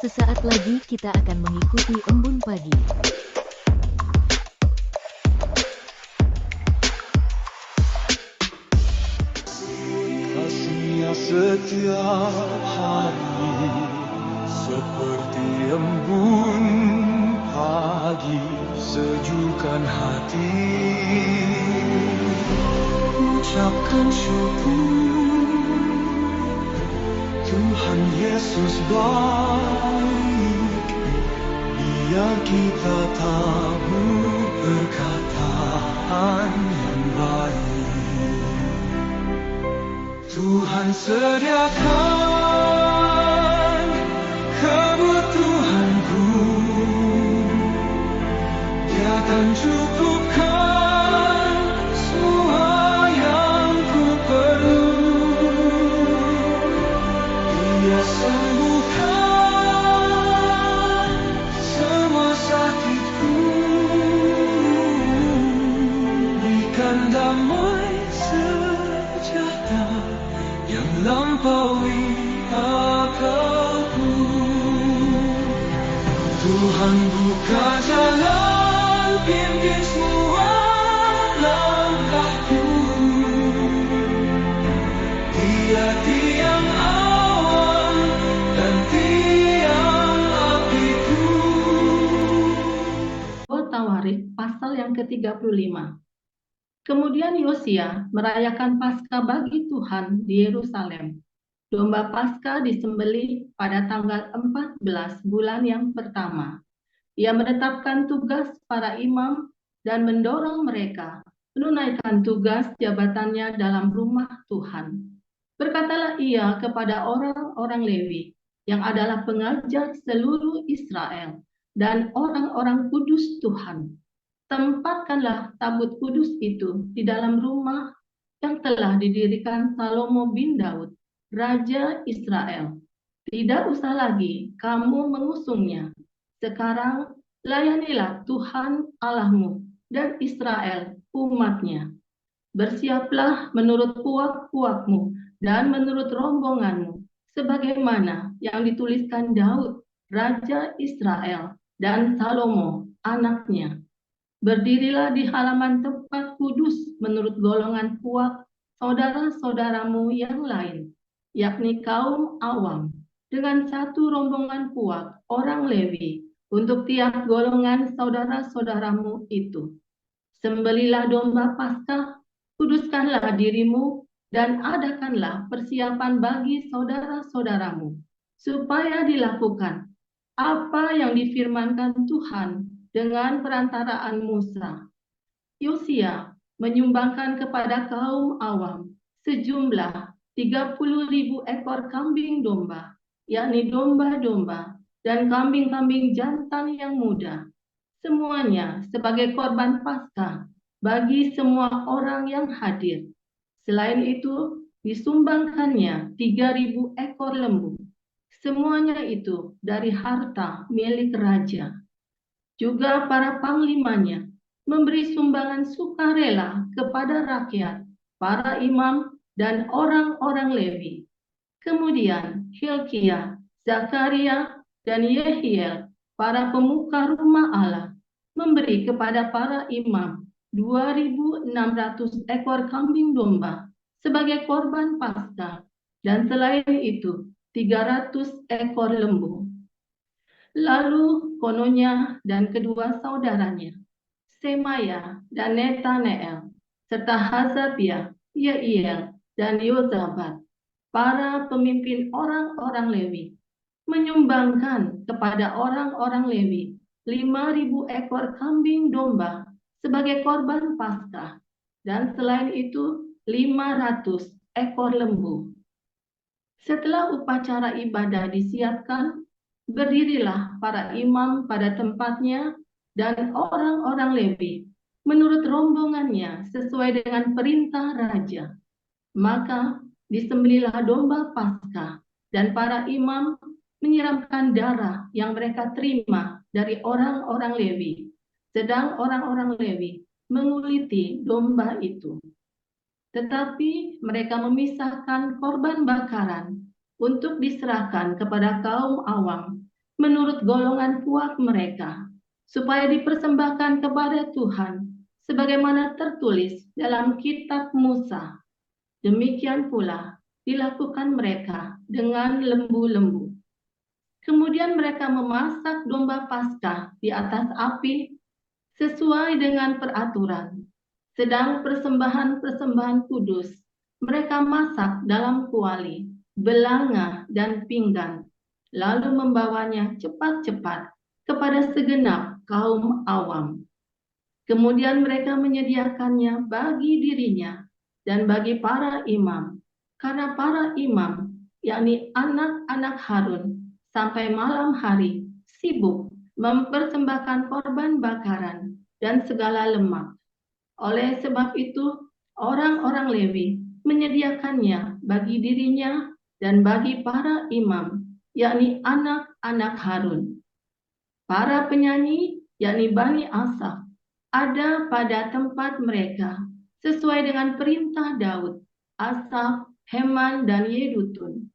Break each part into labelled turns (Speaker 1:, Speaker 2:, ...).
Speaker 1: Sesaat lagi kita akan mengikuti embun pagi.
Speaker 2: Kasih-Nya setiap hari seperti embun pagi, sejukkan hati. Ucapkan syukur, Tuhan Yesus baik, biar kita tahu perkataan yang baik. Tuhan sediakan kebutuhanku, Dia akan cukupkan semua yang ku perlu. Dia sembuhkan semua sakitku, berikan damai sejahtera yang lampaui akalku. Tuhan buka jalan, pimpin semua langkahku. Dia tiang awan dan tiang apiku.
Speaker 3: Tawarik pasal yang ke-35. Kemudian Yosia merayakan Paskah bagi Tuhan di Yerusalem. Domba Paskah disembelih pada tanggal 14 bulan yang pertama. Ia menetapkan tugas para imam dan mendorong mereka menunaikan tugas jabatannya dalam rumah Tuhan. Berkatalah ia kepada orang-orang Lewi yang adalah pengajar seluruh Israel dan orang-orang kudus Tuhan, tempatkanlah tabut kudus itu di dalam rumah yang telah didirikan Salomo bin Daud, Raja Israel. Tidak usah lagi kamu mengusungnya. Sekarang layanilah Tuhan Allahmu dan Israel umatnya. Bersiaplah menurut puak-puakmu dan menurut rombonganmu, sebagaimana yang dituliskan Daud, Raja Israel, dan Salomo, anaknya. Berdirilah di halaman tempat kudus menurut golongan puak saudara-saudaramu yang lain, yakni kaum awam, dengan satu rombongan puak orang Lewi untuk tiap golongan saudara-saudaramu itu. Sembelilah domba Paskah, kuduskanlah dirimu, dan adakanlah persiapan bagi saudara-saudaramu, supaya dilakukan apa yang difirmankan Tuhan dengan perantaraan Musa. Yosia menyumbangkan kepada kaum awam sejumlah 30.000 ekor kambing domba, yakni domba-domba dan kambing-kambing jantan yang muda, semuanya sebagai korban Paskah bagi semua orang yang hadir. Selain itu, disumbangkannya 3.000 ekor lembu. Semuanya itu dari harta milik raja. Juga para panglimanya memberi sumbangan sukarela kepada rakyat, para imam, dan orang-orang Lewi. Kemudian Hilkiah, Zakaria, dan Yehiel, para pemuka rumah Allah, memberi kepada para imam 2.600 ekor kambing domba sebagai korban Paskah, dan selain itu 300 ekor lembu. Lalu Kononya dan kedua saudaranya, Semaya dan Netaneel, serta Hazabiah, Yeiel, dan Yozabat, para pemimpin orang-orang Lewi, menyumbangkan kepada orang-orang Lewi 5.000 ekor kambing domba sebagai korban Paskah, dan selain itu 500 ekor lembu. Setelah upacara ibadah disiapkan, berdirilah para imam pada tempatnya dan orang-orang Lewi menurut rombongannya sesuai dengan perintah raja. Maka disembelihlah domba Paskah, dan para imam menyiramkan darah yang mereka terima dari orang-orang Lewi, sedang orang-orang Lewi menguliti domba itu. Tetapi mereka memisahkan korban bakaran untuk diserahkan kepada kaum awam menurut golongan puak mereka, supaya dipersembahkan kepada Tuhan, sebagaimana tertulis dalam kitab Musa. Demikian pula dilakukan mereka dengan lembu-lembu. Kemudian mereka memasak domba Paskah di atas api sesuai dengan peraturan. Sedang persembahan-persembahan kudus mereka masak dalam kuali, belanga, dan pinggan, lalu membawanya cepat-cepat kepada segenap kaum awam. Kemudian mereka menyediakannya bagi dirinya dan bagi para imam, karena para imam, yakni anak-anak Harun, sampai malam hari sibuk mempersembahkan korban bakaran dan segala lemak. Oleh sebab itu, orang-orang Lewi menyediakannya bagi dirinya dan bagi para imam, yakni anak-anak Harun. Para penyanyi, yakni Bani Asaf, ada pada tempat mereka sesuai dengan perintah Daud, Asaf, Heman, dan Yedutun,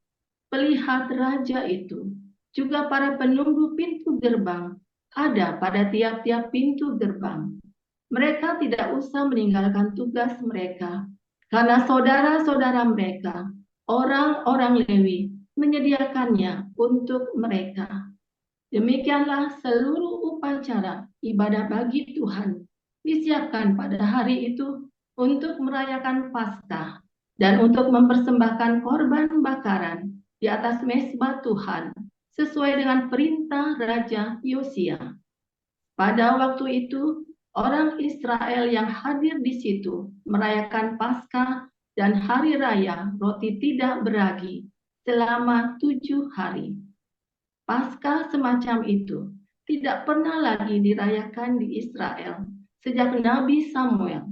Speaker 3: pelihat raja itu. Juga para penunggu pintu gerbang ada pada tiap-tiap pintu gerbang. Mereka tidak usah meninggalkan tugas mereka, karena saudara-saudara mereka, orang-orang Lewi, menyediakannya untuk mereka. Demikianlah seluruh upacara ibadah bagi Tuhan disiapkan pada hari itu untuk merayakan Paskah dan untuk mempersembahkan korban bakaran di atas mezbah Tuhan sesuai dengan perintah Raja Yosia. Pada waktu itu, orang Israel yang hadir di situ merayakan Paskah dan hari raya roti tidak beragi selama 7 hari. Paskah semacam itu tidak pernah lagi dirayakan di Israel sejak Nabi Samuel.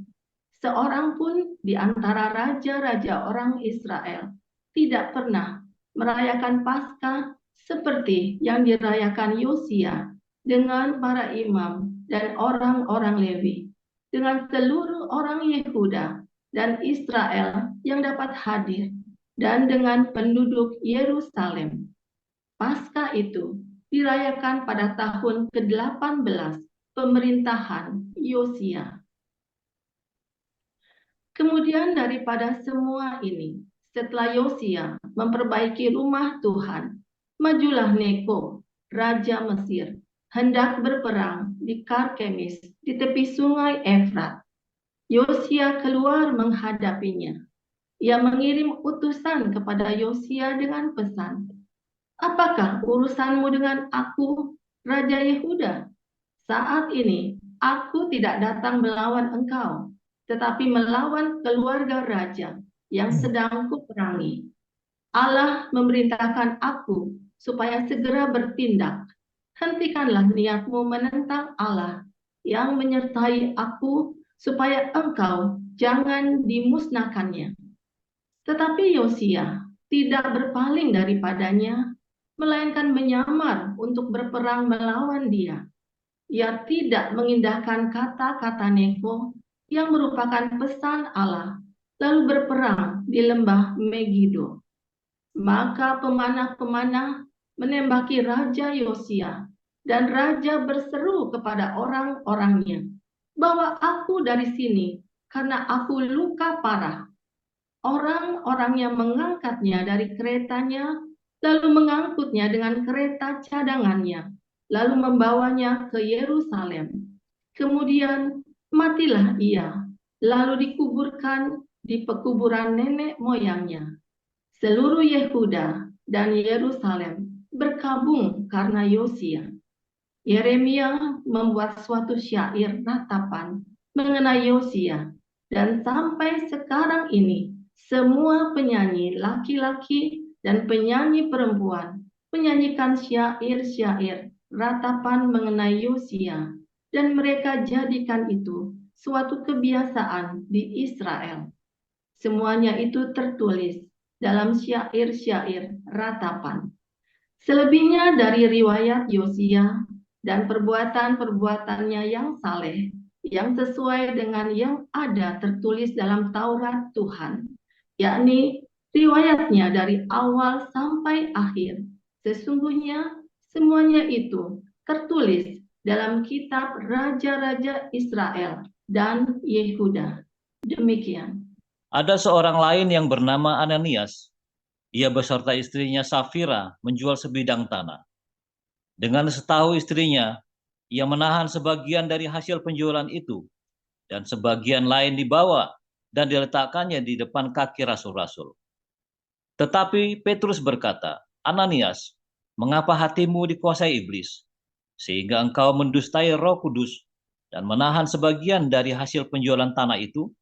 Speaker 3: Seorang pun di antara raja-raja orang Israel tidak pernah merayakan Paskah seperti yang dirayakan Yosia dengan para imam dan orang-orang Lewi, dengan seluruh orang Yehuda dan Israel yang dapat hadir, dan dengan penduduk Yerusalem. Paskah itu dirayakan pada tahun ke-18 pemerintahan Yosia. Kemudian daripada semua ini, setelah Yosia memperbaiki rumah Tuhan, majulah Neko, Raja Mesir, hendak berperang di Karkemis di tepi sungai Efrat. Yosia keluar menghadapinya. Ia mengirim utusan kepada Yosia dengan pesan, "Apakah urusanmu dengan aku, Raja Yehuda? Saat ini aku tidak datang melawan engkau, tetapi melawan keluarga raja yang sedang kuperangi. Allah memerintahkan aku supaya segera bertindak. Hentikanlah niatmu menentang Allah yang menyertai aku, supaya engkau jangan dimusnahkannya." Tetapi Yosia tidak berpaling daripadanya, melainkan menyamar untuk berperang melawan dia. Ia tidak mengindahkan kata-kata Neko yang merupakan pesan Allah, lalu berperang di lembah Megido. Maka pemanah-pemanah menembaki Raja Yosia, dan Raja berseru kepada orang-orangnya, "Bawa aku dari sini, karena aku luka parah." Orang-orangnya mengangkatnya dari keretanya, lalu mengangkutnya dengan kereta cadangannya, lalu membawanya ke Yerusalem. Kemudian matilah ia, lalu dikuburkan di pekuburan nenek moyangnya. Seluruh Yehuda dan Yerusalem berkabung karena Yosia. Yeremia membuat suatu syair ratapan mengenai Yosia, dan sampai sekarang ini semua penyanyi laki-laki dan penyanyi perempuan menyanyikan syair-syair ratapan mengenai Yosia, dan mereka jadikan itu suatu kebiasaan di Israel. Semuanya itu tertulis dalam syair-syair ratapan. Selebihnya dari riwayat Yosia dan perbuatan-perbuatannya yang saleh, yang sesuai dengan yang ada tertulis dalam Taurat Tuhan, yakni riwayatnya dari awal sampai akhir, sesungguhnya Semuanya itu tertulis dalam kitab Raja-Raja Israel dan Yehuda. Demikian.
Speaker 4: Ada seorang lain yang bernama Ananias. Ia beserta istrinya Safira menjual sebidang tanah. Dengan setahu istrinya, ia menahan sebagian dari hasil penjualan itu, dan sebagian lain dibawa dan diletakkannya di depan kaki rasul-rasul. Tetapi Petrus berkata, Ananias, mengapa hatimu dikuasai iblis, sehingga engkau mendustai Roh Kudus dan menahan sebagian dari hasil penjualan tanah itu?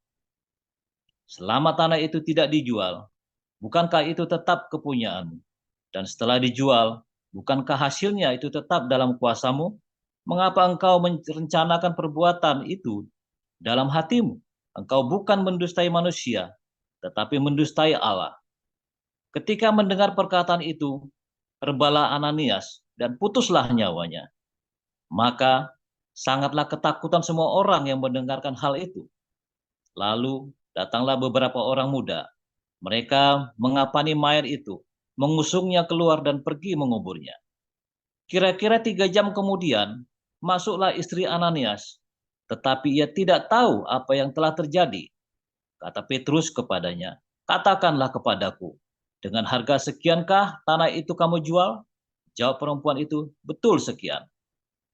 Speaker 4: Selama tanah itu tidak dijual, bukankah itu tetap kepunyaanmu? Dan setelah dijual, bukankah hasilnya itu tetap dalam kuasamu? Mengapa engkau merencanakan perbuatan itu dalam hatimu? Engkau bukan mendustai manusia, tetapi mendustai Allah. Ketika mendengar perkataan itu, rebalah Ananias dan putuslah nyawanya. Maka sangatlah ketakutan semua orang yang mendengarkan hal itu. Lalu datanglah beberapa orang muda. Mereka mengapani mayat itu, mengusungnya keluar dan pergi menguburnya. Kira-kira 3 jam kemudian, masuklah istri Ananias, tetapi ia tidak tahu apa yang telah terjadi. Kata Petrus kepadanya, katakanlah kepadaku, dengan harga sekiankah tanah itu kamu jual? Jawab perempuan itu, betul sekian.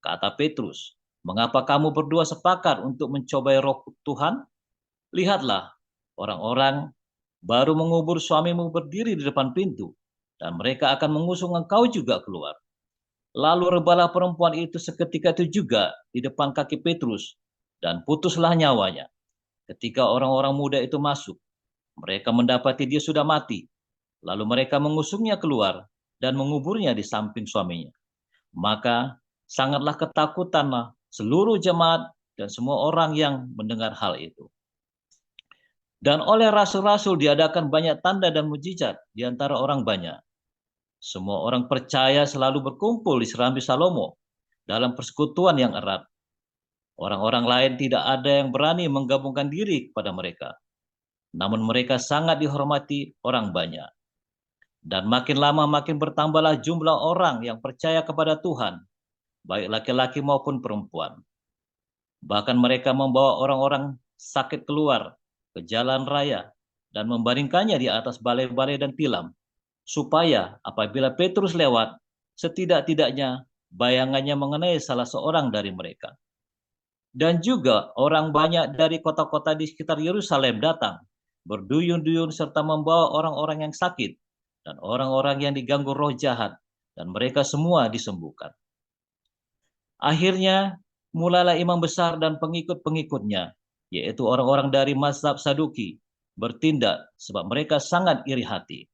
Speaker 4: Kata Petrus, mengapa kamu berdua sepakat untuk mencobai Roh Tuhan? Lihatlah, orang-orang baru mengubur suamimu berdiri di depan pintu, dan mereka akan mengusung engkau juga keluar. Lalu rebalah perempuan itu seketika itu juga di depan kaki Petrus, dan putuslah nyawanya. Ketika orang-orang muda itu masuk, mereka mendapati dia sudah mati. Lalu mereka mengusungnya keluar dan menguburnya di samping suaminya. Maka sangatlah ketakutanlah seluruh jemaat dan semua orang yang mendengar hal itu. Dan oleh rasul-rasul diadakan banyak tanda dan mujizat di antara orang banyak. Semua orang percaya selalu berkumpul di serambi Salomo dalam persekutuan yang erat. Orang-orang lain tidak ada yang berani menggabungkan diri kepada mereka. Namun mereka sangat dihormati orang banyak. Dan makin lama makin bertambahlah jumlah orang yang percaya kepada Tuhan, baik laki-laki maupun perempuan. Bahkan mereka membawa orang-orang sakit keluar ke jalan raya dan membaringkannya di atas balai-balai dan tilam, supaya apabila Petrus lewat, setidak-tidaknya bayangannya mengenai salah seorang dari mereka. Dan juga orang banyak dari kota-kota di sekitar Yerusalem datang, berduyun-duyun serta membawa orang-orang yang sakit dan orang-orang yang diganggu roh jahat, dan mereka semua disembuhkan. Akhirnya, mulailah imam besar dan pengikut-pengikutnya, yaitu orang-orang dari mazhab Saduki, bertindak sebab mereka sangat iri hati.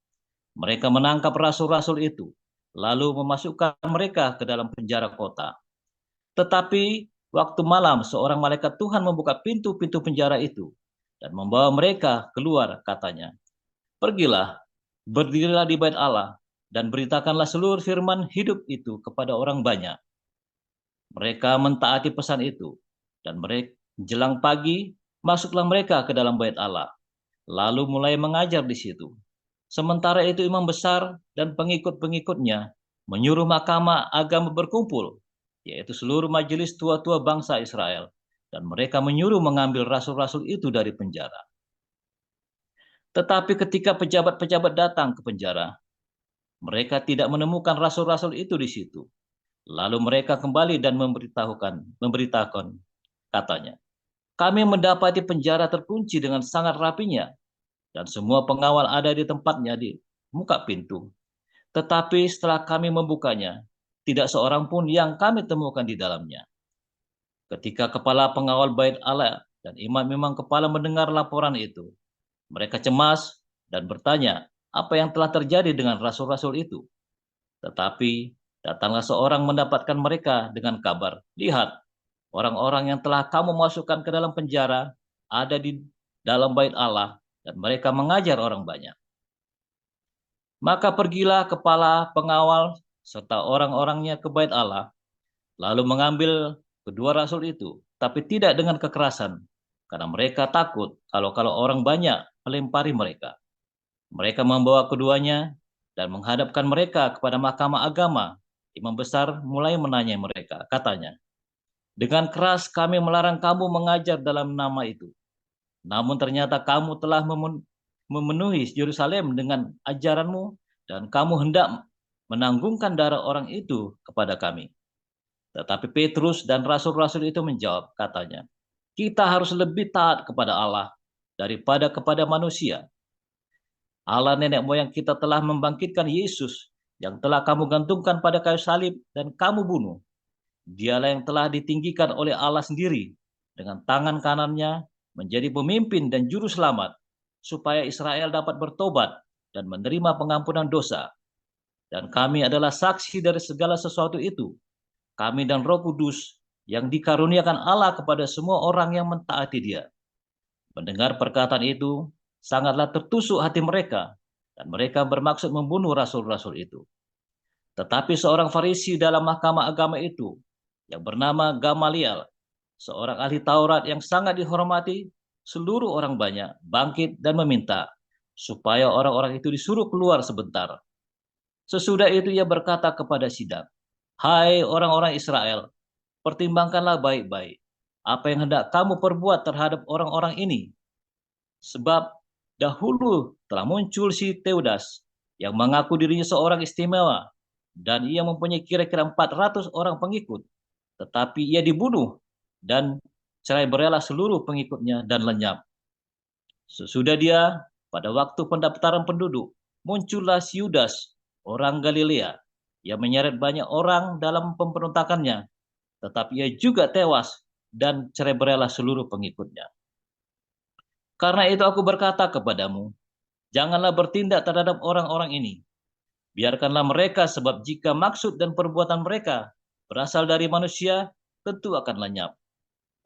Speaker 4: Mereka menangkap rasul-rasul itu, lalu memasukkan mereka ke dalam penjara kota. Tetapi waktu malam seorang malaikat Tuhan membuka pintu-pintu penjara itu dan membawa mereka keluar, katanya, pergilah, berdirilah di bait Allah, dan beritakanlah seluruh firman hidup itu kepada orang banyak. Mereka mentaati pesan itu, dan mereka jelang pagi masuklah mereka ke dalam bait Allah, lalu mulai mengajar di situ. Sementara itu imam besar dan pengikut-pengikutnya menyuruh mahkamah agama berkumpul, yaitu seluruh majelis tua-tua bangsa Israel, dan mereka menyuruh mengambil rasul-rasul itu dari penjara. Tetapi ketika pejabat-pejabat datang ke penjara, mereka tidak menemukan rasul-rasul itu di situ. Lalu mereka kembali dan memberitakan, katanya, kami mendapati penjara terkunci dengan sangat rapinya, dan semua pengawal ada di tempatnya di muka pintu. Tetapi setelah kami membukanya, tidak seorang pun yang kami temukan di dalamnya. Ketika kepala pengawal bait Allah dan imam-imam kepala mendengar laporan itu, mereka cemas dan bertanya apa yang telah terjadi dengan rasul-rasul itu. Tetapi datanglah seorang mendapatkan mereka dengan kabar, lihat, orang-orang yang telah kamu masukkan ke dalam penjara ada di dalam bait Allah, dan mereka mengajar orang banyak. Maka pergilah kepala pengawal serta orang-orangnya ke bait Allah, lalu mengambil kedua rasul itu, tapi tidak dengan kekerasan, karena mereka takut kalau orang banyak melempari mereka. Mereka membawa keduanya dan menghadapkan mereka kepada mahkamah agama imam besar mulai menanya mereka. Katanya, dengan keras kami melarang kamu mengajar dalam nama itu. Namun ternyata kamu telah memenuhi Yerusalem dengan ajaranmu dan kamu hendak menanggungkan darah orang itu kepada kami. Tetapi Petrus dan rasul-rasul itu menjawab, katanya, kita harus lebih taat kepada Allah daripada kepada manusia. Allah nenek moyang kita telah membangkitkan Yesus yang telah kamu gantungkan pada kayu salib dan kamu bunuh. Dialah yang telah ditinggikan oleh Allah sendiri dengan tangan kanannya menjadi pemimpin dan juru selamat, supaya Israel dapat bertobat dan menerima pengampunan dosa. Dan kami adalah saksi dari segala sesuatu itu. Kami dan Roh Kudus yang dikaruniakan Allah kepada semua orang yang mentaati Dia. Mendengar perkataan itu, sangatlah tertusuk hati mereka, dan mereka bermaksud membunuh rasul-rasul itu. Tetapi seorang Farisi dalam mahkamah agama itu, yang bernama Gamaliel, seorang ahli Taurat yang sangat dihormati seluruh orang banyak, bangkit dan meminta supaya orang-orang itu disuruh keluar sebentar. Sesudah itu ia berkata kepada sidang, hai orang-orang Israel, pertimbangkanlah baik-baik apa yang hendak kamu perbuat terhadap orang-orang ini. Sebab dahulu telah muncul si Teudas yang mengaku dirinya seorang istimewa, dan ia mempunyai kira-kira 400 orang pengikut. Tetapi ia dibunuh dan cerai berailah seluruh pengikutnya dan lenyap. Sesudah dia, pada waktu pendaftaran penduduk, muncullah si Yudas, orang Galilea, yang menyeret banyak orang dalam pemberontakannya, tetapi ia juga tewas dan cerai berailah seluruh pengikutnya. Karena itu aku berkata kepadamu, janganlah bertindak terhadap orang-orang ini. Biarkanlah mereka, sebab jika maksud dan perbuatan mereka berasal dari manusia, tentu akan lenyap.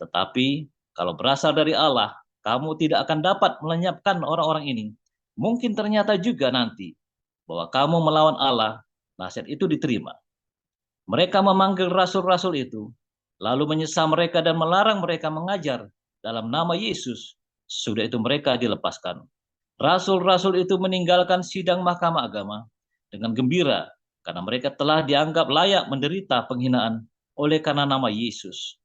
Speaker 4: Tetapi kalau berasal dari Allah, kamu tidak akan dapat melenyapkan orang-orang ini. Mungkin ternyata juga nanti bahwa kamu melawan Allah, nasihat itu diterima. Mereka memanggil rasul-rasul itu, lalu menyesal mereka dan melarang mereka mengajar dalam nama Yesus. Sudah itu mereka dilepaskan. Rasul-rasul itu meninggalkan sidang mahkamah agama dengan gembira, karena mereka telah dianggap layak menderita penghinaan oleh karena nama Yesus.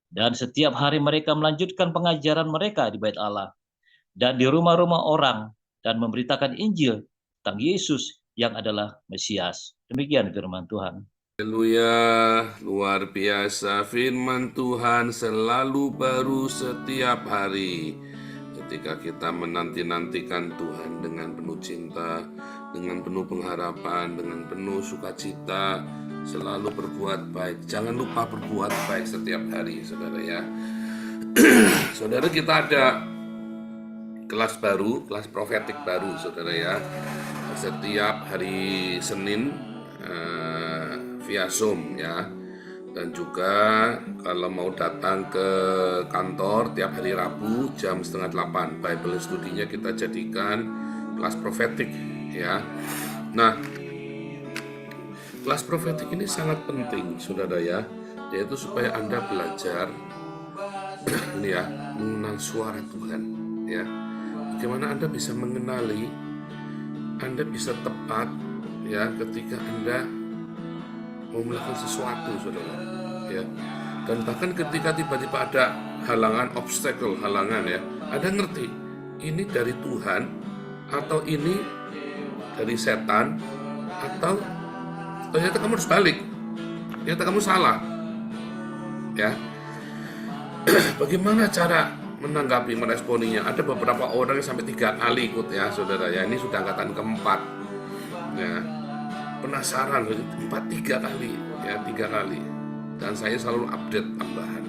Speaker 4: Dan setiap hari mereka melanjutkan pengajaran mereka di bait Allah dan di rumah-rumah orang dan memberitakan Injil tentang Yesus yang adalah Mesias. Demikian firman Tuhan.
Speaker 5: Haleluya, luar biasa firman Tuhan selalu baru setiap hari. Ketika kita menanti-nantikan Tuhan dengan penuh cinta, dengan penuh pengharapan, dengan penuh sukacita, selalu berbuat baik. Jangan lupa berbuat baik setiap hari, saudara ya. Saudara, kita ada kelas baru, kelas profetik baru, saudara ya. Setiap hari Senin via Zoom ya. Dan juga kalau mau datang ke kantor tiap hari Rabu jam 7:30 Bible studinya kita jadikan kelas profetik ya. Nah, kelas profetik ini sangat penting saudara ya, yaitu supaya Anda belajar ini ya, mengenal suara Tuhan ya. Bagaimana Anda bisa mengenali, Anda bisa tepat ya ketika Anda mau melakukan sesuatu saudara ya. Dan bahkan ketika tiba-tiba ada halangan, obstacle, halangan ya, Anda ngerti ini dari Tuhan atau ini dari setan, atau ternyata kamu harus balik, ternyata kamu salah ya. Bagaimana cara menanggapi, meresponinya? Ada beberapa orang yang sampai 3 kali ikut ya saudara ya. Ini sudah angkatan keempat ya. Penasaran 3 kali ya, 3 kali, dan saya selalu update tambahan.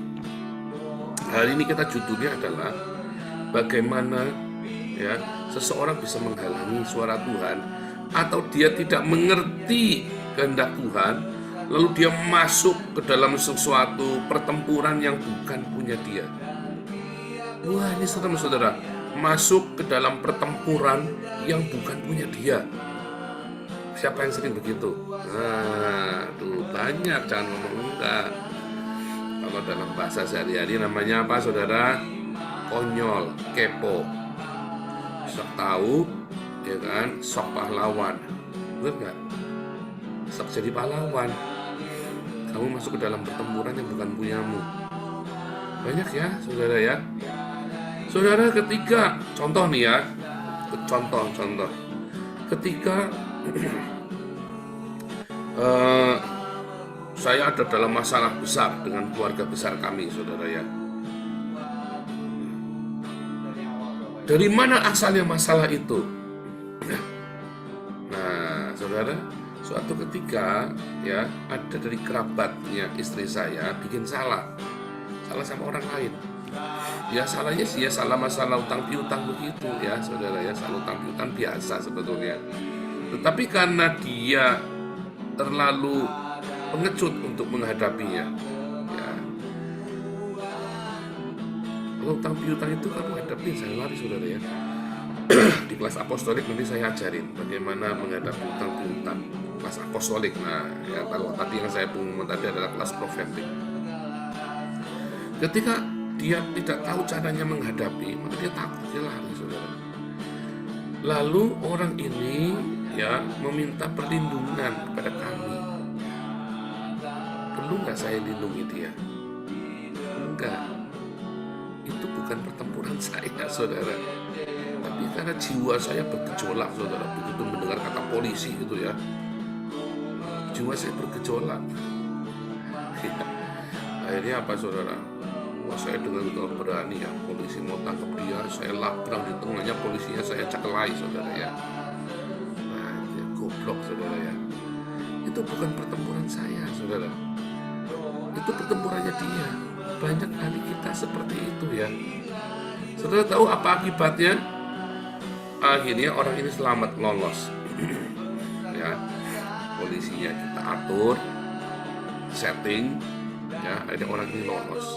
Speaker 5: Hari ini kita judulnya adalah bagaimana ya seseorang bisa menghalangi suara Tuhan, atau dia tidak mengerti kehendak Tuhan, lalu dia masuk ke dalam sesuatu pertempuran yang bukan punya dia. Wah, ini saudara-saudara, masuk ke dalam pertempuran yang bukan punya dia. Siapa yang sering begitu? Nah, tuh banyak, jangan ngomong enggak. Kalau dalam bahasa sehari-hari namanya apa saudara? Konyol, kepo. Sok tahu, ya kan? Sok pahlawan. Betul nggak? Sok jadi pahlawan. kamu masuk ke dalam pertempuran yang bukan punyamu. Banyak ya, saudara ya. Saudara, ketika contoh nih ya, contoh ketika saya ada dalam masalah besar dengan keluarga besar kami, saudara ya. Dari mana asalnya masalah itu? Nah, saudara, suatu ketika ya ada dari kerabatnya istri saya bikin salah sama orang lain. Ya salahnya sih ya salah masalah utang piutang begitu ya, saudara ya, salah utang piutang biasa sebetulnya. Tetapi karena dia terlalu pengecut untuk menghadapinya, ya. Kalau utang piutang itu kamu hadapi, saya lari, saudara ya. Di kelas apostolik nanti saya ajarin bagaimana menghadapi utang piutang, kelas apostolik. Nah, ya kalau tadi yang saya pengumuman tadi adalah kelas profetik. Ketika dia tidak tahu caranya menghadapi, maka dia takut, dia lari, saudara. Lalu orang ini ya meminta perlindungan kepada kami. Perlu nggak saya lindungi dia? Enggak. Itu bukan pertempuran saya, saudara. Tapi karena jiwa saya bergejolak, saudara. Begitu mendengar kata polisi gitu ya, jiwa saya bergejolak. Akhirnya apa, saudara? Wah, saya dengan berani ya, polisi mau tangkap dia, saya labrang di tengahnya, polisinya saya cekelai, saudara ya. Nah, dia goblok, saudara ya. Itu bukan pertempuran saya, saudara. Itu pertempurannya dia. Banyak kali kita seperti itu ya. Saudara tahu apa akibatnya? Akhirnya orang ini selamat lolos. Ya, polisinya kita atur, setting, ya, ada orang ini lolos.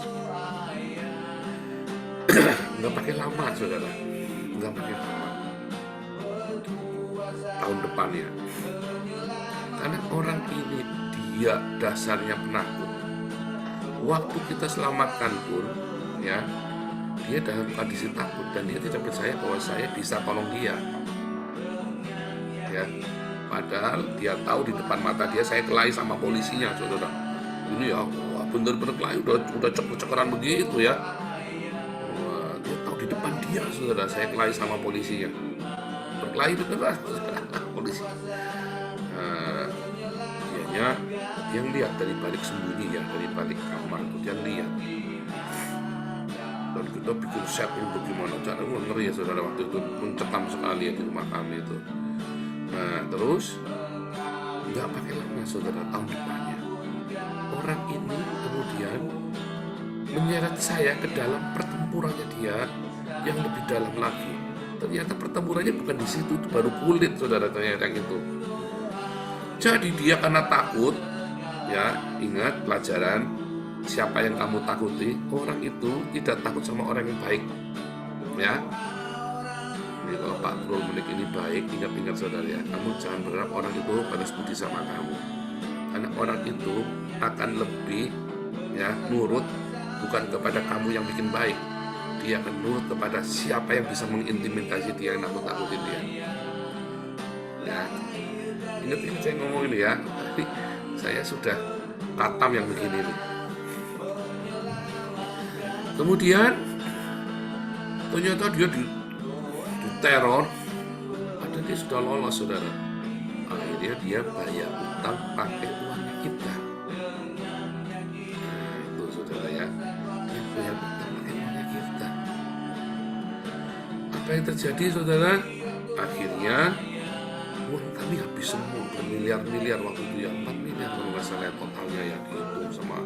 Speaker 5: Nggak pakai lama, saudara, nggak pakai lama. Tahun depan ya. Karena orang ini dia dasarnya penakut. Waktu kita selamatkan pun, ya, dia dalam kondisi takut dan dia tidak percaya bahwa saya bisa tolong dia. Ya, padahal dia tahu di depan mata dia saya kelahi sama polisinya, saudara. Ini ya, wah, bener-bener kelahi, udah cek-cekeran begitu ya. Wah, dia tahu di depan dia, saudara, saya kelahi sama polisinya. Berkelahi beneran, polisi. Dianya yang lihat dari balik sembunyi ya, dari balik kamar itu dia lihat. Dan kita bikin setting bagaimana caranya, ngeri ya, saudara, waktu itu mencekam sekali ya di rumah kami itu. Nah, terus nggak pakai lama, saudara, tahun depannya orang ini kemudian menyeret saya ke dalam pertempurannya dia yang lebih dalam lagi. Ternyata pertempurannya bukan di situ, itu baru kulit, saudara, ternyata yang itu. Jadi dia karena takut, ya, ingat pelajaran, siapa yang kamu takuti, orang itu tidak takut sama orang yang baik, ya. Jadi kalau Pak Trul Menik ini baik, ingat-ingat, saudara ya, kamu jangan berharap orang itu balas budi sama kamu, karena orang itu akan lebih, ya, nurut bukan kepada kamu yang bikin baik, dia akan nurut kepada siapa yang bisa mengintimidasi dia, yang nakut-nakutin dia, ya. Ingat saya ngomong ini ya, tapi saya sudah katam yang begini nih. Kemudian ternyata dia diteror, padahal dia sudah lolos, saudara. Akhirnya dia bayar utang pakai uangnya kita. Nah, itu, saudara ya, dia bayar utang pakai uangnya kita. Apa yang terjadi, saudara? Akhirnya uang kami habis semua, bermiliar-miliar waktu itu ya, 4 miliar kalau nggak salah totalnya ya, dihitung sama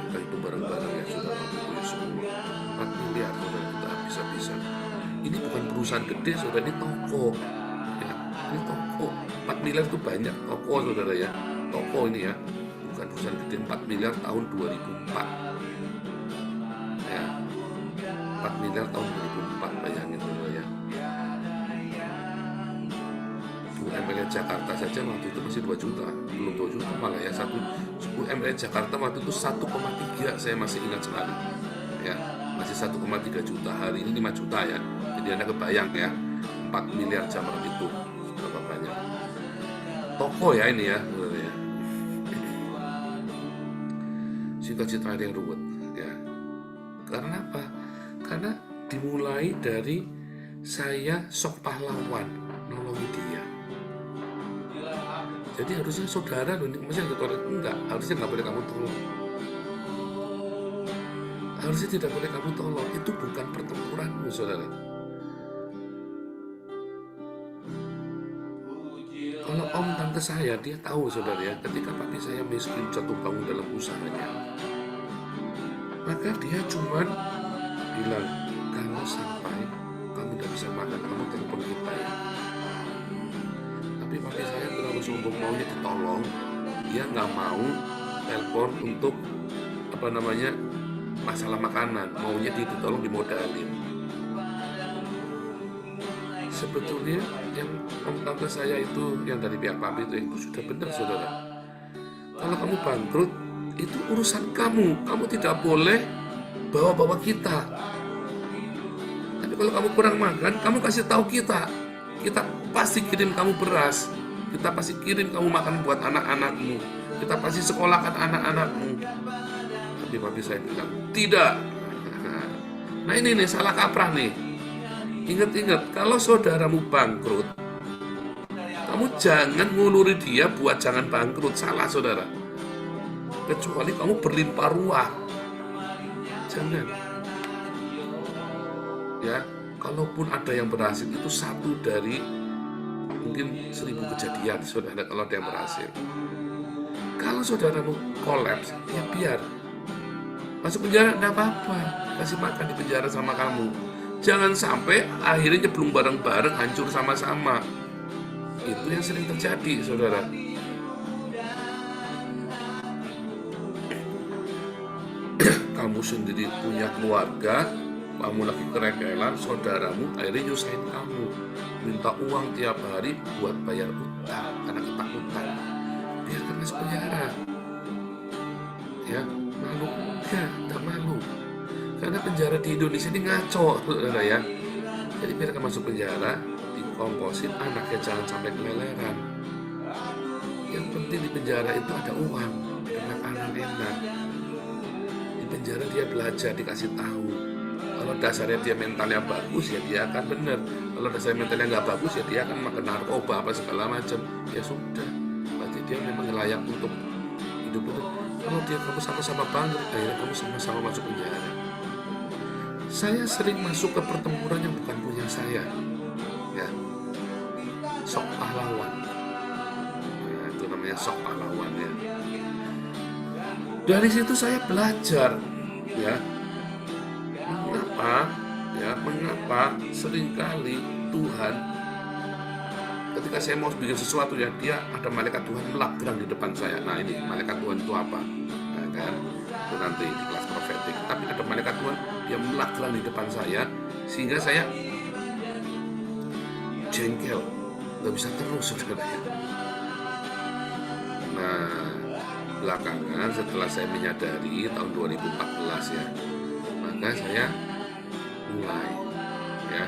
Speaker 5: kita itu bareng-bareng ya, sudah waktu itu ya semua 4 miliar, saudara, kita habis-habisan. Ini bukan perusahaan gede, saudara, ini toko ya, ini toko. 4 miliar itu banyak toko, saudara ya, toko ini ya, bukan perusahaan gede. 4 miliar tahun 2004 ya, 4 miliar tahun 2004, bayangin, saudara ya. UMR Jakarta saja waktu itu masih 2 juta, belum 2 juta malah ya, UMR Jakarta waktu itu 1,3, saya masih ingat sekali ya, masih 1,3 juta, hari ini 5 juta ya, jadi Anda kebayang ya, 4 miliar Jakarta itu berapa banyak toko ya ini ya, cita-cita yang ruwet, ya. Karena apa? Karena dimulai dari saya sok pahlawan nolongi dia. Jadi harusnya saudara loh, maksudnya enggak, harusnya nggak boleh kamu tolong. Harusnya tidak boleh kamu tolong. Itu bukan pertempuranmu, saudara. Kalau om tante saya, dia tahu saudara ya, ketika papi saya miskin jatuh bangun dalam usahanya, maka dia cuman bilang, kalau sampai kamu tidak bisa makan, kamu telepon kita ya. Tapi papi saya terlalu sombong, maunya ditolong, dia nggak mau telepon untuk masalah makanan, maunya ditolong dimodalin. Sebetulnya yang om tante saya itu, yang dari pihak papi itu sudah benar saudara. Kalau kamu bangkrut, itu urusan kamu. Kamu tidak boleh bawa-bawa kita. Tapi kalau kamu kurang makan, kamu kasih tahu kita. Kita pasti kirim kamu beras. Kita pasti kirim kamu makan buat anak-anakmu. Kita pasti sekolahkan anak-anakmu. Tapi papi saya bilang, tidak. Nah ini nih, salah kaprah nih. Ingat-ingat, kalau saudaramu bangkrut, kamu jangan nguluri dia buat jangan bangkrut. Salah saudara. Kecuali kamu berlimpah ruah. Jangan. Ya, kalaupun ada yang berhasil, itu satu dari mungkin 1000 kejadian saudara kalau ada yang berhasil. Kalau saudaramu kolaps, ya biar. Masuk penjara, enggak apa-apa. Kasih makan di penjara sama kamu. Jangan sampai akhirnya nyemplung bareng-bareng, hancur sama-sama. Itu yang sering terjadi, saudara. Kamu sendiri punya keluarga, kamu lagi kerekelan, saudaramu akhirnya nyusahin kamu. Minta uang tiap hari buat bayar utang karena ketakutan. Biarkan masuk penjara. Ya, malu enggak? Enggak malu. Karena penjara di Indonesia ini ngaco, saudara ya. Jadi biarkan masuk penjara, dikongkosin, anaknya jangan sampai keleleran. Yang penting di penjara itu ada uang, ada makanan enak. Di penjara dia belajar, dikasih tahu. Kalau dasarnya dia mentalnya bagus, ya dia akan benar. Kalau dasarnya mentalnya nggak bagus, ya dia akan makan narkoba apa segala macam. Ya sudah, berarti dia memang layak untuk hidup itu. Kalau kamu sama-sama bangkrut, akhirnya kamu sama-sama masuk penjara. Saya sering masuk ke pertempuran yang bukan punya saya, ya, sok pahlawan. Nah, itu namanya sok pahlawan ya. Dari situ saya belajar, ya, mengapa seringkali Tuhan, ketika saya mau bikin sesuatu ya, dia ada malaikat Tuhan melagrang di depan saya. Nah ini malaikat Tuhan itu apa? Nah, kan? Itu nanti di kelas profetik. Tapi ada malaikat Tuhan yang melagrang di depan saya, sehingga saya jengkel, nggak bisa terus saudara. Nah belakangan setelah saya menyadari tahun 2014 ya, maka saya mulai ya.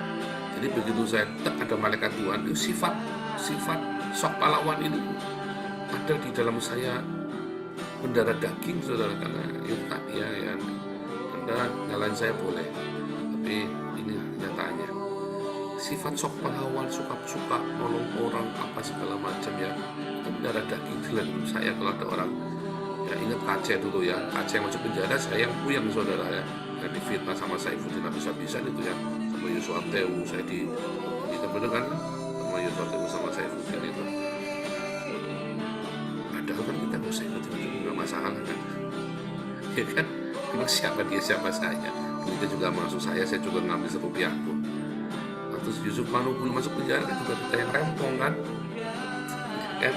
Speaker 5: Jadi begitu saya ada malaikat Tuhan, itu sifat sok pahlawan ini ada di dalam saya, mendarah daging saudara. Karena itu tadi ya, Anda nyalain saya boleh, tapi ini nyatanya sifat sok pahlawan, suka nolong orang apa segala macam ya, itu mendarah daging dalam saya. Kalau ada orang ya, ingat Aceh dulu ya, Aceh masuk penjara, saya yang puyeng saudara ya, yang difitnah sama Saifuddin habis-habisan itu ya, sama Yusuf Tewu, saya kita bener kan sama Yusuf Tewu sama Saifuddin itu. Padahal kan kita nggak usah ikutin itu, nggak masalah kan, ya kan, emang siapa dia siapa saya, kita juga masuk saya juga ngambil serupiah pun. Terus Yusuf Manukul masuk penjara kan juga kita yang rempong kan, kan?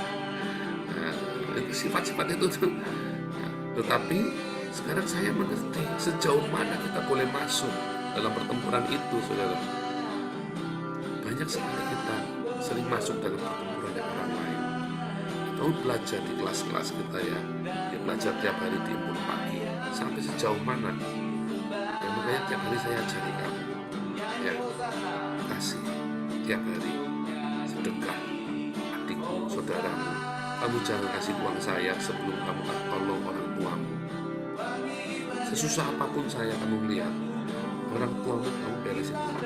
Speaker 5: Nah, itu sifat-sifat itu tuh. Nah, tetapi sekarang saya mengerti sejauh mana kita boleh masuk dalam pertempuran itu, saudara. Banyak sekali kita sering masuk dalam pertempuran yang orang lain. Kita belajar di kelas-kelas kita ya, kita belajar tiap hari di impun pagi. Sampai sejauh mana? Ya, makanya tiap hari saya ajari kamu, ya, kasih tiap hari, sedekah, adikmu, saudaramu. Kamu jangan kasih uang saya sebelum kamu tolong orang tuamu. sesusah apapun saya, kamu lihat orang tuamu, kamu beresin dulu.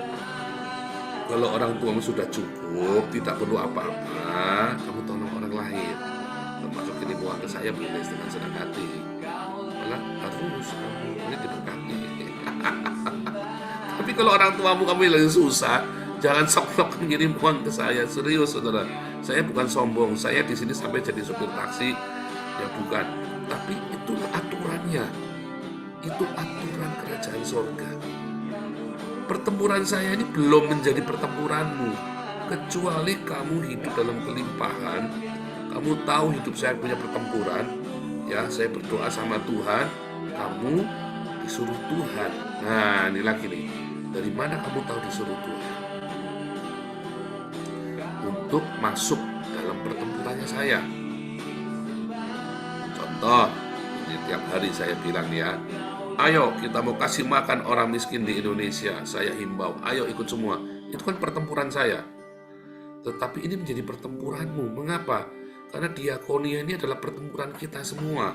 Speaker 5: Kalau orang tuamu sudah cukup, tidak perlu apa-apa, kamu tolong orang lain. Termasuk kirim uang ke saya boleh dengan senang hati. Malah harus kamu boleh diberkati. Tapi kalau orang tuamu kamu lagi susah, jangan sok-sok mengirim uang ke saya. Serius, saudara. Saya bukan sombong. Saya di sini sampai jadi supir taksi, ya bukan. Tapi itulah aturannya. Itu aturan kerajaan sorga. Pertempuran saya ini belum menjadi pertempuranmu, kecuali kamu hidup dalam kelimpahan. Kamu tahu hidup saya punya pertempuran, ya saya berdoa sama Tuhan, kamu disuruh Tuhan. Nah ini lagi nih, dari mana kamu tahu disuruh Tuhan? Untuk masuk dalam pertempurannya saya. Contoh, ini tiap hari saya bilang ya, ayo kita mau kasih makan orang miskin di Indonesia. Saya himbau, ayo ikut semua. Itu kan pertempuran saya. Tetapi ini menjadi pertempuranmu. Mengapa? Karena diakonia ini adalah pertempuran kita semua.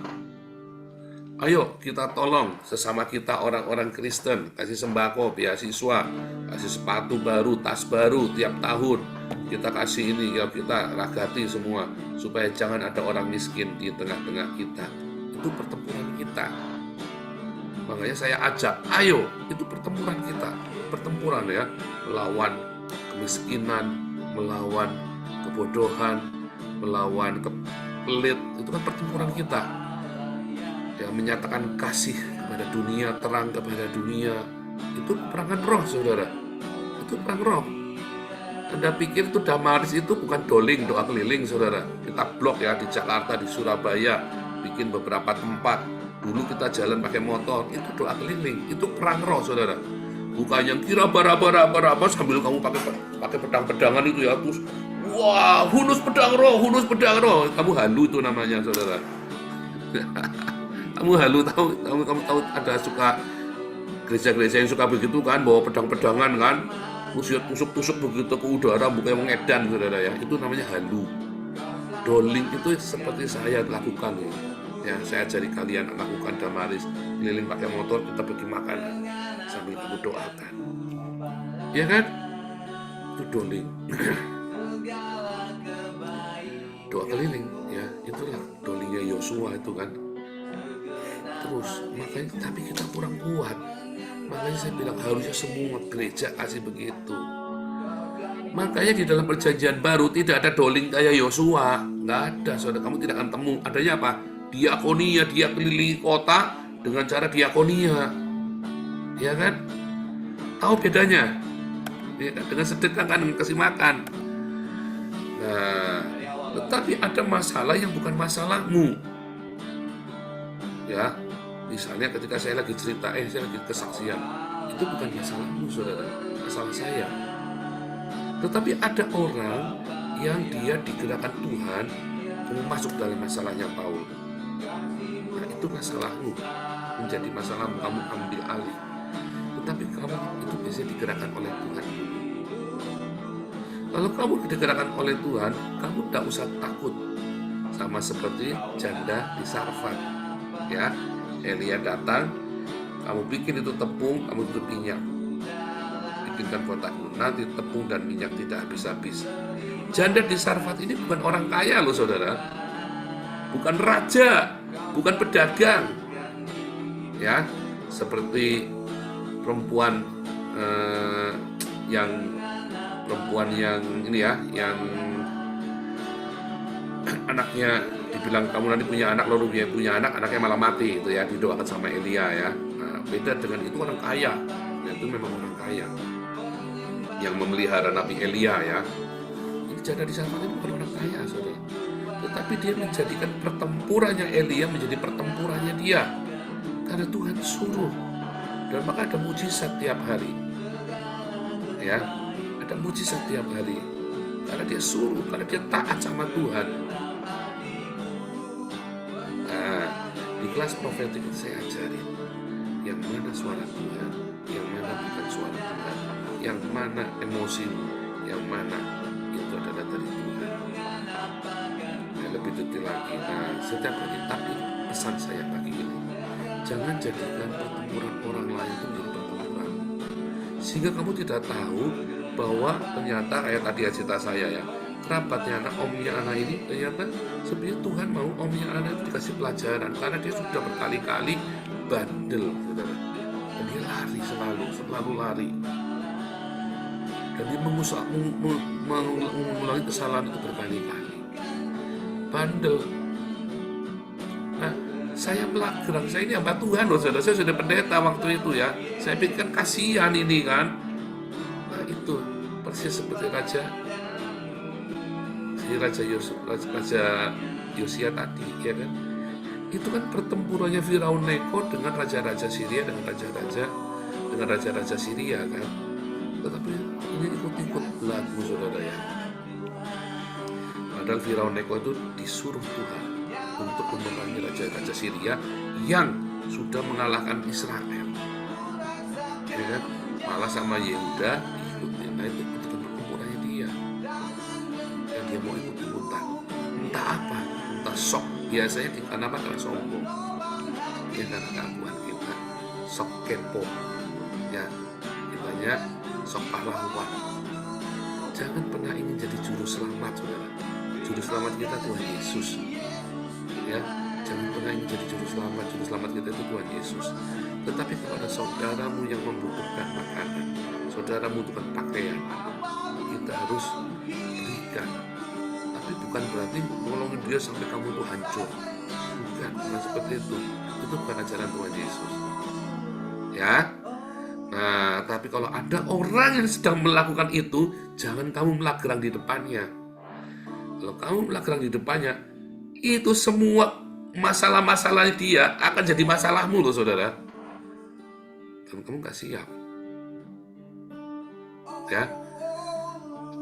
Speaker 5: Ayo kita tolong sesama kita orang-orang Kristen. Kasih sembako, beasiswa, kasih sepatu baru, tas baru tiap tahun. Kita kasih ini, ya kita ragati semua. Supaya jangan ada orang miskin di tengah-tengah kita. Itu pertempuran kita. Makanya saya ajak, ayo, itu pertempuran kita. Pertempuran ya, melawan kemiskinan, melawan kebodohan, melawan pelit. Itu kan pertempuran kita. Ya, menyatakan kasih kepada dunia, terang kepada dunia. Itu perangan roh, saudara. Itu perang roh. Anda pikir itu Damaris itu bukan doling, doa keliling, saudara. Kita blok ya di Jakarta, di Surabaya, bikin beberapa tempat. Dulu kita jalan pakai motor, itu doa keliling, itu perang roh, saudara. Bukan yang kira bara sambil kamu pakai pedang-pedangan itu ya, terus wah, hunus pedang roh, kamu halu itu namanya, saudara. Kamu halu, kamu tahu ada suka gereja-gereja yang suka begitu kan, bawa pedang-pedangan kan, terus tusuk-tusuk begitu ke udara, bukan mengedan, saudara ya. Itu namanya halu. Doling itu seperti saya lakukan ya. Ya, saya ajari kalian lakukan Damaris, keliling pakai motor, kita pergi makan sambil kamu doakan. Ya kan? Itu doling. Doa keliling, ya, itulah dolingnya Yosua itu kan. Terus, makanya tapi kita kurang kuat. Makanya saya bilang harusnya semua gereja kasih begitu. Makanya di dalam perjanjian baru tidak ada doling kayak Yosua, nggak ada. Saudara, kamu tidak akan temu. Adanya apa? Diakonia, dia keliling kota dengan cara diakonia, ya kan? Tahu bedanya? Ya kan? Dengan sedekah kan, dengan kasih makan. Nah, tetapi ada masalah yang bukan masalahmu. Ya, misalnya ketika saya lagi cerita, saya lagi kesaksian, itu bukan masalahmu, saudara, masalah saya. Tetapi ada orang yang dia digerakkan Tuhan, kamu masuk dalam masalahnya Paul. Nah, itu masalahmu, menjadi masalahmu, kamu ambil alih. Tetapi kamu itu bisa digerakkan oleh Tuhan. Kalau kamu digerakkan oleh Tuhan, kamu tidak usah takut. Sama seperti janda di Sarfat. Ya, Elia datang, kamu bikin itu tepung, kamu tutup minyak. Bikinkan kotakmu, nanti tepung dan minyak tidak habis-habis. Janda di Sarfat ini bukan orang kaya loh, saudara. Bukan raja, bukan pedagang, ya, seperti perempuan yang ini ya, yang anaknya dibilang kamu nanti punya anak, lalu dia punya anak, anaknya malah mati, itu ya, didoakan sama Elia ya. Nah, beda dengan itu orang kaya, ya, itu memang orang kaya yang memelihara Nabi Elia ya. Ini janda di Sarfat ini bukan orang kaya, saudara. Tetapi dia menjadikan pertempurannya Elia menjadi pertempurannya dia. Karena Tuhan suruh. Dan maka ada mujizat tiap hari. Ya, ada mujizat tiap hari. Karena dia suruh, karena dia taat sama Tuhan. Nah, di kelas profetik saya ajarin yang mana suara Tuhan, yang mana bukan suara Tuhan, yang mana emosimu, yang mana itu adalah dari Tuhan. Lebih detail lagi. Nah, setiap hari, tapi pesan saya pagi ini, Jangan jadikan pertempuran orang lain itu menjadi pertempuran, sehingga kamu tidak tahu bahwa ternyata kayak tadi cerita saya ya, kerabatnya anak, omnya anak ini, ternyata sebenarnya Tuhan mau omnya anak itu dikasih pelajaran karena dia sudah berkali-kali bandel, saudara. Dan dia lari selalu lari, dan dia mengulangi kesalahan itu berkali-kali, bandel. Nah, saya melagrang, saya ini hamba Tuhan loh, saudara. Saya sudah pendeta waktu itu ya. Saya pikir kasihan ini kan. Nah itu persis seperti Raja Yosia tadi, ya kan? Itu kan pertempurannya Firaun Neko dengan raja-raja Syria, dengan raja-raja Syria kan. Tetapi ini ikut-ikut lagu, saudara ya. Padahal Firaun Neko itu disuruh Tuhan untuk memerangi raja-raja Syria yang sudah mengalahkan Israel, ya kan? Malah sama Yehuda ikutin. Nah itu pertempurannya dia, dan dia mau ikutin entah apa, entah sok. Biasanya kenapa? Karena sombong, ya, karena keaguan kita, sok kepo, ya, kitanya sok pahlawan. Jangan pernah ingin jadi juru selamat, saudara. Juru selamat kita Tuhan Yesus, ya. Jangan pernah ingin jadi juru selamat kita itu Tuhan Yesus. Tetapi kalau ada saudaramu yang membutuhkan makanan, saudara membutuhkan pakaian, kita harus berikan. Tapi bukan berarti nolongin dia sampai kamu itu hancur. Bukan seperti itu. Itu bukan ajaran Tuhan Yesus, ya. Nah, tapi kalau ada orang yang sedang melakukan itu, jangan kamu melagrang di depannya. Kalau kamu melagrang di depannya, itu semua masalah-masalah dia akan jadi masalahmu loh, saudara. Dan kamu gak siap, ya.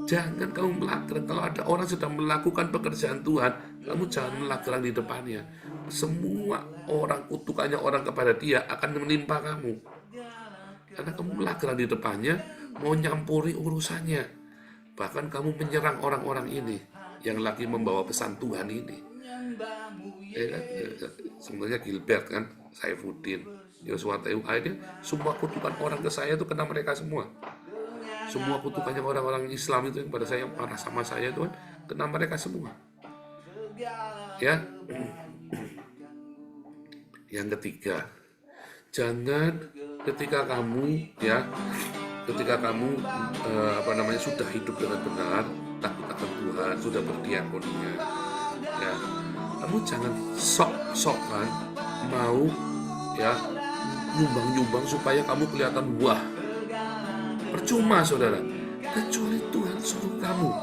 Speaker 5: Jangan kamu melagrang. Kalau ada orang sedang melakukan pekerjaan Tuhan, kamu jangan melagrang di depannya. Semua orang, kutukannya orang kepada dia akan menimpa kamu, karena kamu melagrang di depannya, mau nyampuri urusannya. Bahkan kamu menyerang orang-orang ini yang lagi membawa pesan Tuhan ini, ya kan? Sebenarnya Gilbert kan, Saifuddin, Yosua TU, akhirnya semua kutukan orang ke saya itu kena mereka semua. Semua kutukannya orang-orang Islam itu yang pada saya, yang marah sama saya itu kan, kena mereka semua, ya. Yang ketiga, jangan ketika kamu sudah hidup dengan benar, takut akan Tuhan, sudah berdiakonia, ya, kamu jangan sok-sokan mau, ya, nyumbang supaya kamu kelihatan wah. Percuma, saudara. Kecuali Tuhan suruh kamu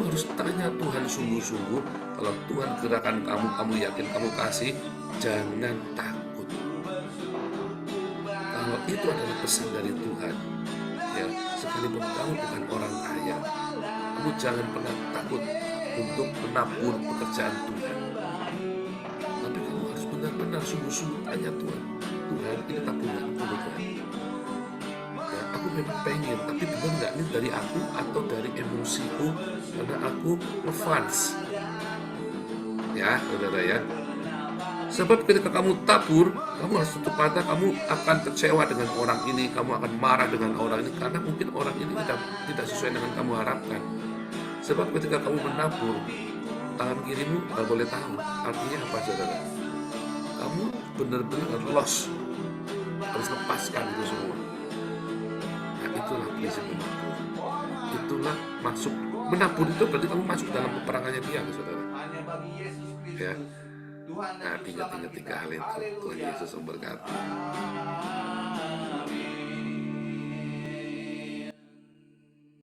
Speaker 5: harus tanya Tuhan sungguh-sungguh. Kalau Tuhan gerakan kamu yakin kamu kasih, jangan takut. Kalau itu adalah pesan dari Tuhan, ya, sekalipun kamu bukan orang kaya, kamu jangan pernah takut untuk menabur pekerjaan Tuhan. Tapi kamu harus benar-benar sungguh-sungguh tanya Tuhan, ini tabunganku Tuhan. Ya, aku memang pengen, tapi benar nggak ini dari aku atau dari emosiku karena aku ngefans, ya, saudara ya. Sebab ketika kamu tabur, kamu harus tutup mata, kamu akan kecewa dengan orang ini, kamu akan marah dengan orang ini, karena mungkin orang ini tidak sesuai dengan kamu harapkan. Sebab ketika kamu menabur, tangan kirimu nggak boleh tahu. Artinya apa, saudara? Kamu benar-benar loss, harus lepaskan itu semua. Nah, itulah prinsip menabur. Itulah masuk. Menabur itu berarti kamu masuk dalam peperangannya dia, saudara. Ya. Nah, ingat 3 hal itu. Tuhan Yesus memberkati.